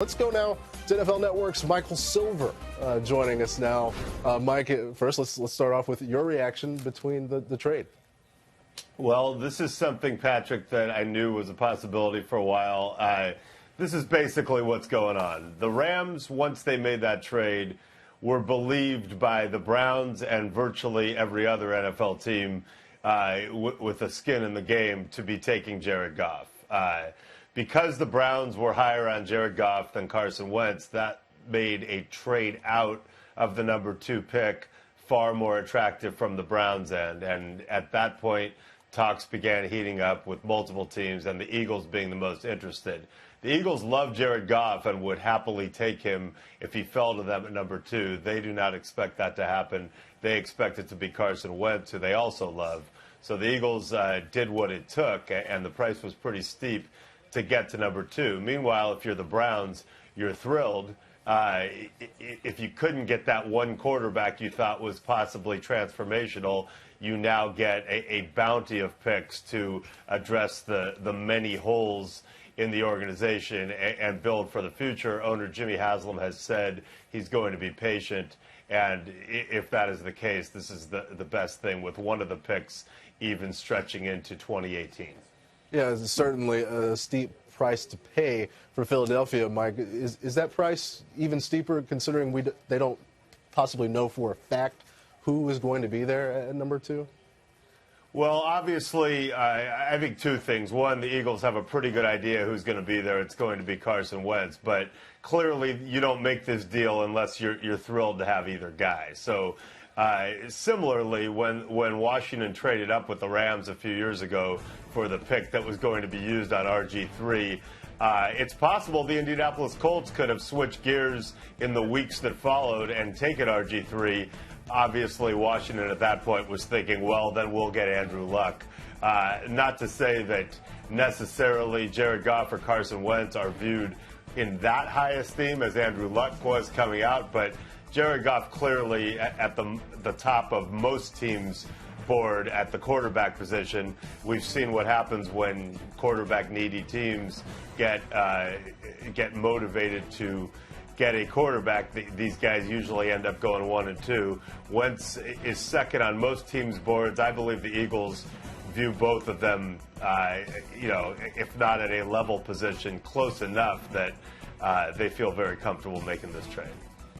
Let's go now to NFL Network's Michael Silver joining us now. Mike, first let's start off with your reaction between the trade. Well, this is something, Patrick, that I knew was a possibility for a while. This is basically what's going on. The Rams, once they made that trade, were believed by the Browns and virtually every other NFL team with a skin in the game to be taking Jared Goff. Because the Browns were higher on Jared Goff than Carson Wentz, that made a trade out of the number 2 pick far more attractive from the Browns' end. And at that point, talks began heating up with multiple teams, and the Eagles being the most interested. The Eagles love Jared Goff and would happily take him if he fell to them at number 2. They do not expect that to happen. They expect it to be Carson Wentz, who they also love. So the Eagles did what it took, and the price was pretty steep to get to number 2. Meanwhile, if you're the Browns, you're thrilled. If you couldn't get that one quarterback you thought was possibly transformational, you now get a bounty of picks to address the many holes in the organization and build for the future. Owner Jimmy Haslam has said he's going to be patient, and if that is the case, this is the best thing, with one of the picks even stretching into 2018. Yeah, it's certainly a steep price to pay for Philadelphia, Mike. Is that price even steeper, considering they don't possibly know for a fact who is going to be there at number 2? Well, obviously, I think two things. One, the Eagles have a pretty good idea who's going to be there. It's going to be Carson Wentz. But clearly, you don't make this deal unless you're thrilled to have either guy. So similarly, when Washington traded up with the Rams a few years ago for the pick that was going to be used on RG3, it's possible the Indianapolis Colts could have switched gears in the weeks that followed and taken RG3. Obviously, Washington at that point was thinking, well, then we'll get Andrew Luck. Not to say that necessarily Jared Goff or Carson Wentz are viewed in that high esteem as Andrew Luck was coming out, but Jared Goff clearly at the top of most teams' board at the quarterback position. We've seen what happens when quarterback-needy teams get motivated to get a quarterback. These guys usually end up going 1 and 2. Wentz is second on most teams' boards. I believe the Eagles view both of them, if not at a level position, close enough that they feel very comfortable making this trade.